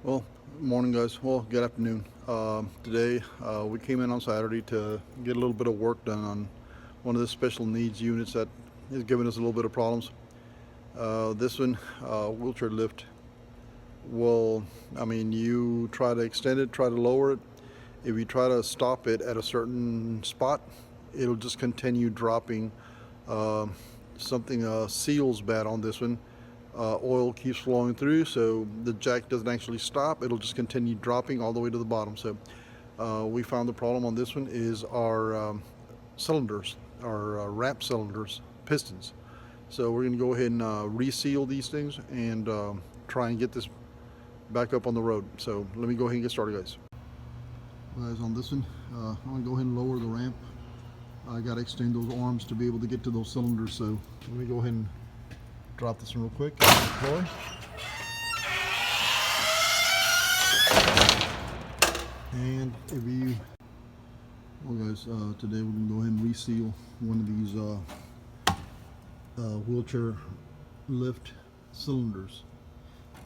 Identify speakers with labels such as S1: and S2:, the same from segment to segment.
S1: Well, morning, guys. Well, good afternoon. Today, we came in on Saturday to get a little bit of work done on one of the special needs units that is giving us a little bit of problems. This one, wheelchair lift, will, you try to extend it, try to lower it. If you try to stop it at a certain spot, it'll just continue dropping. Uh, Something seals bad on this one. Oil keeps flowing through, so the jack doesn't actually stop. It'll just continue dropping all the way to the bottom. So we found the problem on this one is our cylinders, our wrap cylinders, pistons. So we're going to go ahead and reseal these things and try and get this back up on the road. So let me go ahead and get started, guys. Well, guys, on this one, I'm going to go ahead and lower the ramp. I got to extend those arms to be able to get to those cylinders. So let me go ahead and drop this one real quick. And if you, well, guys, today we're gonna go ahead and reseal one of these wheelchair lift cylinders.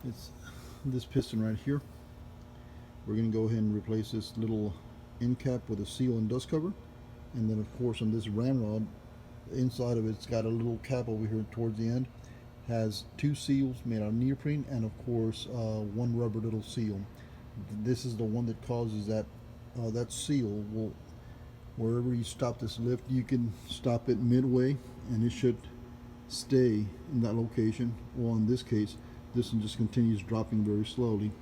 S1: It's this piston right here. We're gonna go ahead and replace this little end cap with a seal and dust cover, and then of course on this ramrod, the inside of it's got a little cap over here towards the end. Has two seals made out of neoprene, and of course one rubber little seal. This is the one that causes that seal will, wherever you stop this lift, you can stop it midway and it should stay in that location. Well, in this case, this one just continues dropping very slowly.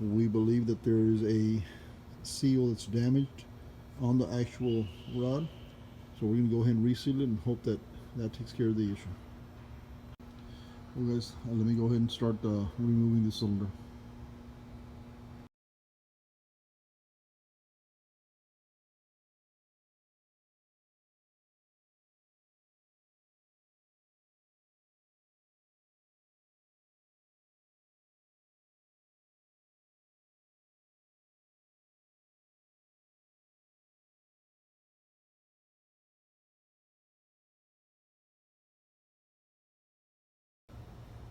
S1: We believe that there is a seal that's damaged on the actual rod, so we're going to go ahead and reseal it and hope that that takes care of the issue. Well, guys, let me go ahead and start removing the cylinder.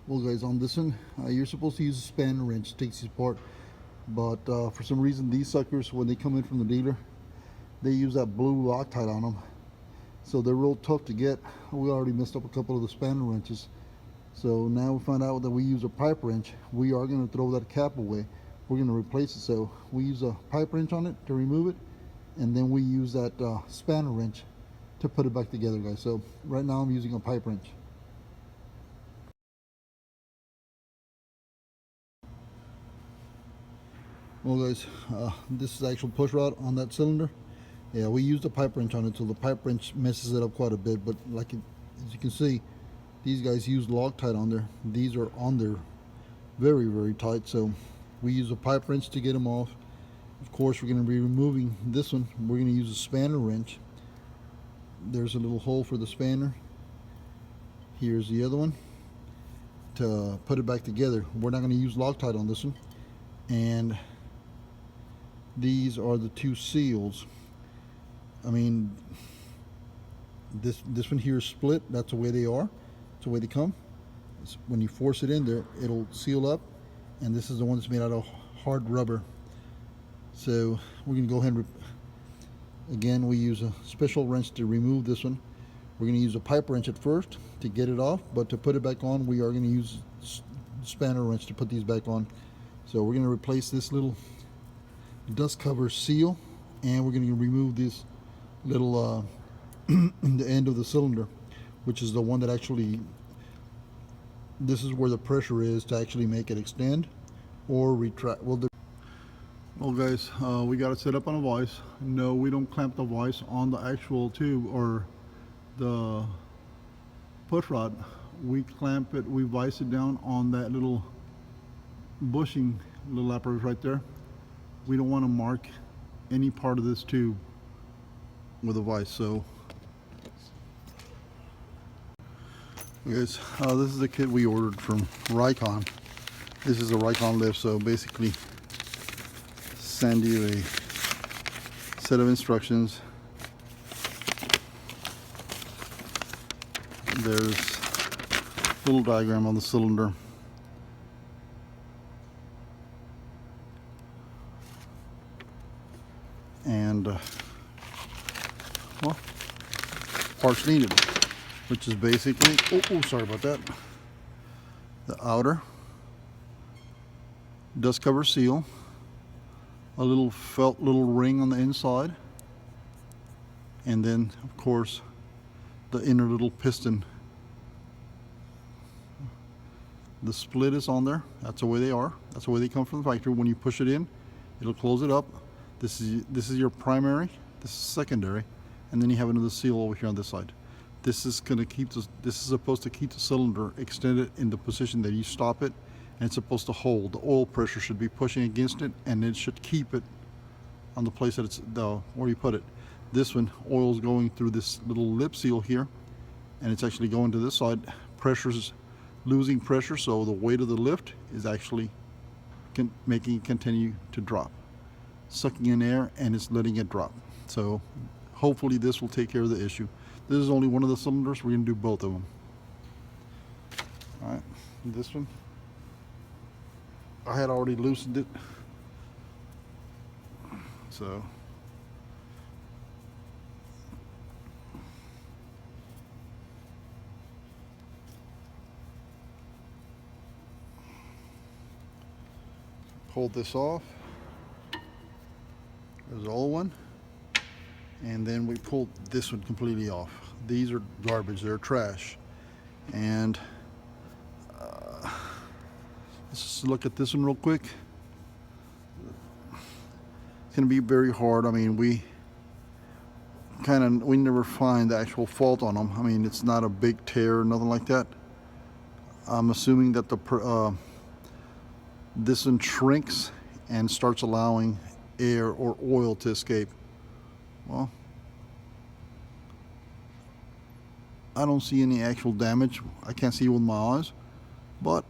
S1: Well, guys, on this one, you're supposed to use a spanner wrench to take these apart, but for some reason these suckers, when they come in from the dealer, they use that blue Loctite on them, so they're real tough to get. We already messed up a couple of the spanner wrenches, so now we find out that we use a pipe wrench. We are going to throw that cap away. We're going to replace it, so we use a pipe wrench on it to remove it, and then we use that spanner wrench to put it back together, guys. So right now I'm using a pipe wrench. Well, guys, this is actual push rod on that cylinder. Yeah, we used a pipe wrench on it, so the pipe wrench messes it up quite a bit, but as you can see, these guys use Loctite on there. These are on there very, very tight, so we use a pipe wrench to get them off. Of course, we're going to be removing this one. We're going to use a spanner wrench. There's a little hole for the spanner. Here's the other one to put it back together. We're not going to use Loctite on this one, and these are the two seals. I mean, this one here is split. That's the way they are. That's the way they come. When you force it in there, it'll seal up, and this is the one that's made out of hard rubber. So we're going to go ahead and again, we use a special wrench to remove this one. We're going to use a pipe wrench at first to get it off, but to put it back on, we are going to use spanner wrench to put these back on. So we're going to replace this little dust cover seal, and we're going to remove this little the end of the cylinder, which is the one that actually, this is where the pressure is to actually make it extend or retract. Well, guys, we got it set up on a vise. No, we don't clamp the vise on the actual tube or the push rod. We clamp it, we vise it down on that little bushing little apparatus right there. We don't want to mark any part of this tube with a vise. So guys, this is the kit we ordered from RICON. This is a RICON lift, so basically send you a set of instructions. There's a little diagram on the cylinder. and well, parts needed, which is basically, sorry about that, the outer dust cover seal, a little felt little ring on the inside, and then of course the inner little piston. The split is on there. That's the way they are. That's the way they come from the factory. When you push it in, it'll close it up. This is your primary, this is secondary, and then you have another seal over here on this side. This is going to keep this is supposed to keep the cylinder extended in the position that you stop it, and it's supposed to hold. The oil pressure should be pushing against it, and it should keep it on the place that it's where you put it. This one, oil's going through this little lip seal here, and it's actually going to this side. Pressure's losing pressure, so the weight of the lift is actually making it continue to drop, sucking in air, and it's letting it drop. So hopefully this will take care of the issue. This is only one of the cylinders. We're going to do both of them. All right, this one, I had already loosened it, so pull this off. There's the old one, and then we pulled this one completely off. These are garbage, they're trash. And let's just look at this one real quick. It's gonna be very hard. I mean, we never find the actual fault on them. I mean, it's not a big tear or nothing like that. I'm assuming that this one shrinks and starts allowing air or oil to escape. Well, I don't see any actual damage. I can't see it with my eyes, but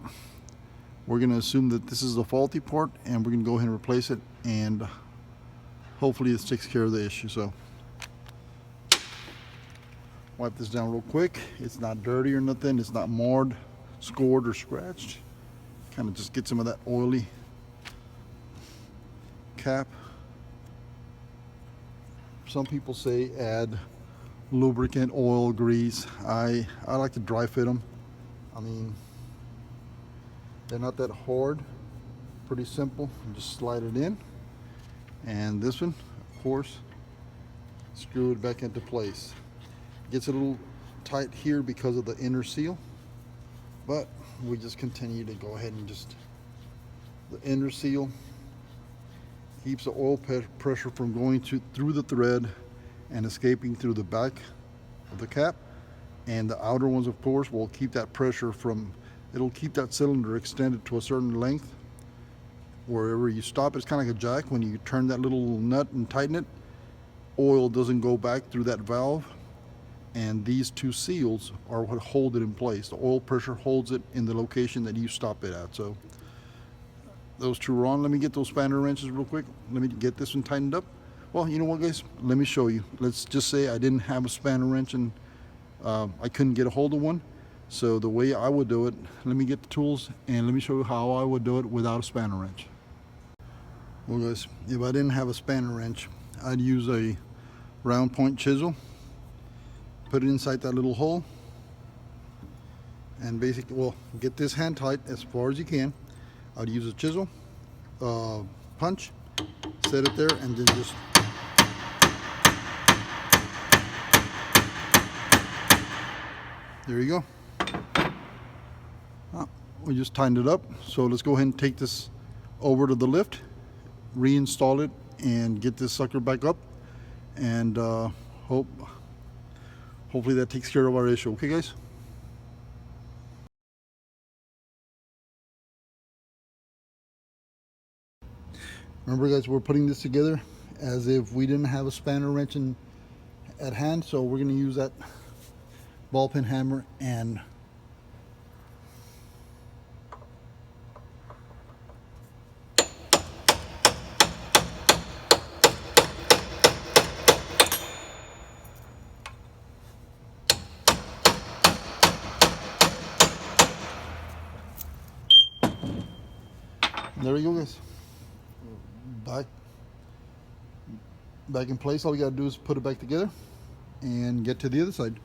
S1: we're going to assume that this is a faulty part, and we're going to go ahead and replace it, and hopefully this takes care of the issue. So wipe this down real quick. It's not dirty or nothing. It's not marred, scored, or scratched. Kind of just get some of that oily cap. Some people say add lubricant, oil, grease. I like to dry fit them. I mean, they're not that hard, pretty simple. You just slide it in, and this one, of course, screw it back into place. Gets a little tight here because of the inner seal, but we just continue to go ahead and just, the inner seal keeps the oil pressure from going through the thread and escaping through the back of the cap, and the outer ones, of course, will keep that pressure from, it'll keep that cylinder extended to a certain length. Wherever you stop, it's kind of like a jack. When you turn that little nut and tighten it, oil doesn't go back through that valve, and these two seals are what hold it in place. The oil pressure holds it in the location that you stop it at. So those two are on. Let me get those spanner wrenches real quick. Let me get this one tightened up. Well, you know what, guys, let me show you. Let's just say I didn't have a spanner wrench, and I couldn't get a hold of one. So the way I would do it, let me get the tools and let me show you how I would do it without a spanner wrench. Well, guys, if I didn't have a spanner wrench, I'd use a round point chisel, put it inside that little hole, and basically, well, get this hand tight as far as you can. I'd use a chisel, punch, set it there, and then just there you go. We just tightened it up. So let's go ahead and take this over to the lift, reinstall it, and get this sucker back up, and hopefully that takes care of our issue. Okay, guys? Remember, guys, we're putting this together as if we didn't have a spanner wrench at hand, so we're going to use that ball peen hammer and there we go, guys. back in place. All we gotta do is put it back together and get to the other side.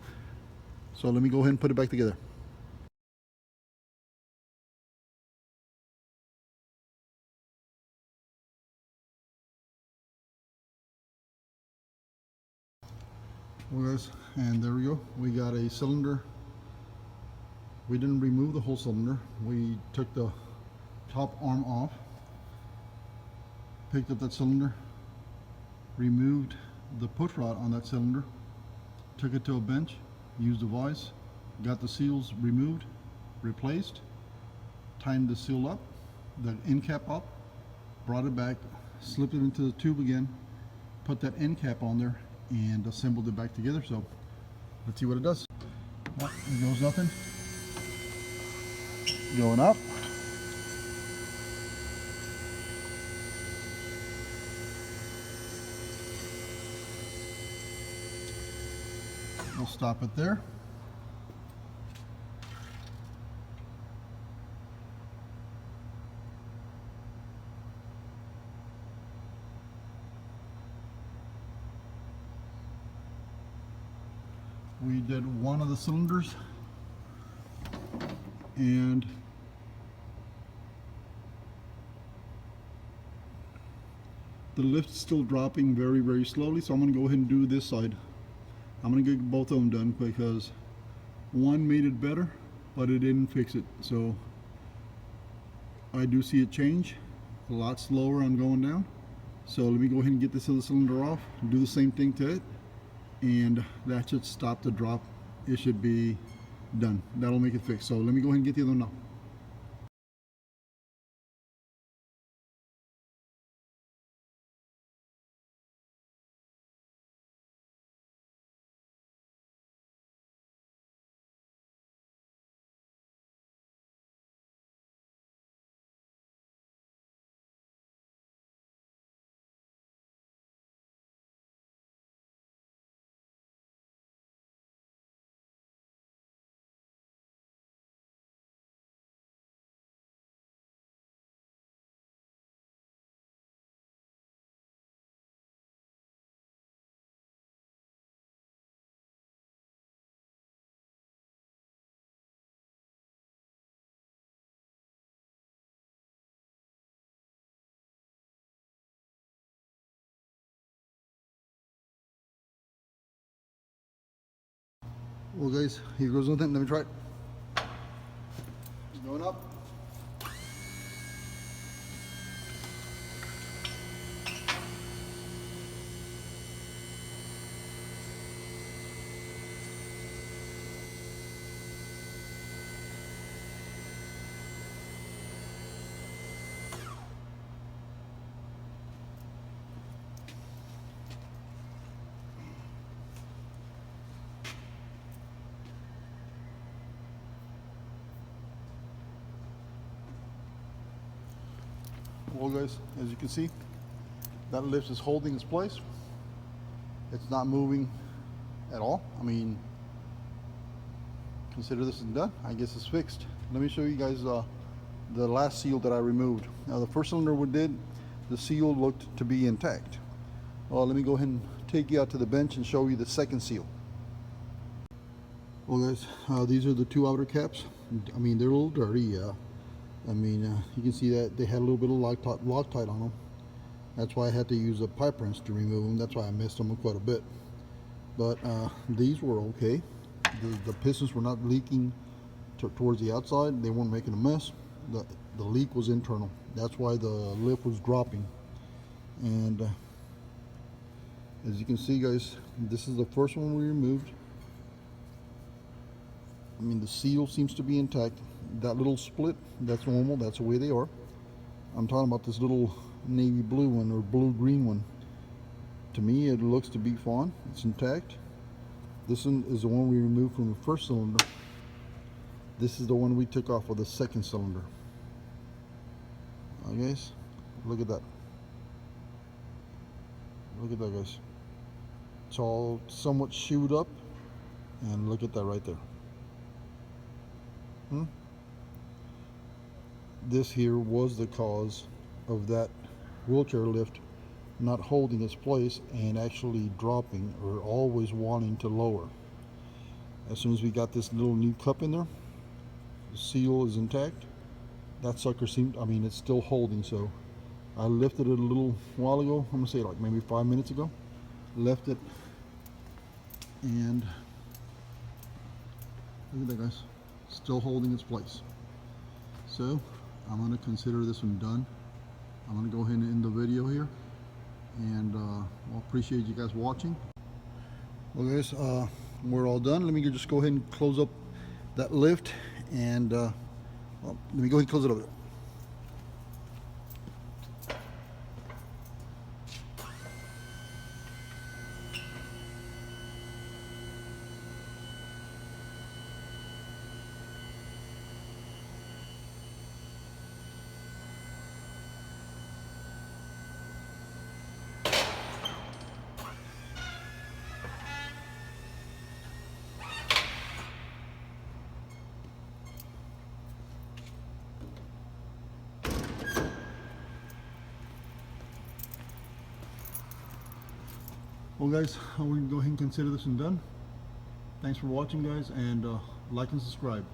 S1: So let me go ahead and put it back together. Well guys, and there we go. We got a cylinder. We didn't remove the whole cylinder. We took the top arm off, picked up that cylinder, removed the push rod on that cylinder, took it to a bench, used a vise, got the seals removed, replaced, tightened the seal up, the end cap up, brought it back, slipped it into the tube again, put that end cap on there, and assembled it back together. So let's see what it does. Well, it goes nothing. Going up. We'll stop it there. We did one of the cylinders, and the lift's still dropping very, very slowly, so I'm going to go ahead and do this side. I'm going to get both of them done because one made it better, but it didn't fix it. So I do see it change a lot slower on going down. So let me go ahead and get this other cylinder off, do the same thing to it, and that should stop the drop. It should be done. That'll make it fix. So let me go ahead and get the other one now. Well guys, here goes nothing. Let me try it. It's going up. Well guys, as you can see, that lift is holding its place. It's not moving at all. I mean, consider this is done. I guess it's fixed. Let me show you guys the last seal that I removed. Now the first cylinder we did, the seal looked to be intact. Well, let me go ahead and take you out to the bench and show you the second seal. Well guys, these are the two outer caps. I mean, they're a little dirty, yeah. I mean, you can see that they had a little bit of Loctite on them. That's why I had to use a pipe wrench to remove them. That's why I messed them up quite a bit. But these were okay. The pistons were not leaking towards the outside. They weren't making a mess. The leak was internal. That's why the lift was dropping. And as you can see guys, this is the first one we removed. I mean, the seal seems to be intact. That little split, that's normal, that's the way they are. I'm talking about this little navy blue one or blue green one. To me it looks to be fine, it's intact. This one is the one we removed from the first cylinder. This is the one we took off of the second cylinder. Guys, look at that. Look at that guys. It's all somewhat chewed up, and look at that right there. This here was the cause of that wheelchair lift not holding its place and actually dropping or always wanting to lower. As soon as we got this little new cup in there, the seal is intact. That sucker seemed, I mean, it's still holding. So I lifted it a little while ago. I'm gonna say like maybe 5 minutes ago. Left it, and look at that, guys, still holding its place. So I'm gonna consider this one done. I'm gonna go ahead and end the video here, and well, appreciate you guys watching. Well, guys, we're all done. Let me just go ahead and close up that lift, and well, let me go ahead and close it up. Well, guys, we can go ahead and consider this one done. Thanks for watching, guys, and like and subscribe.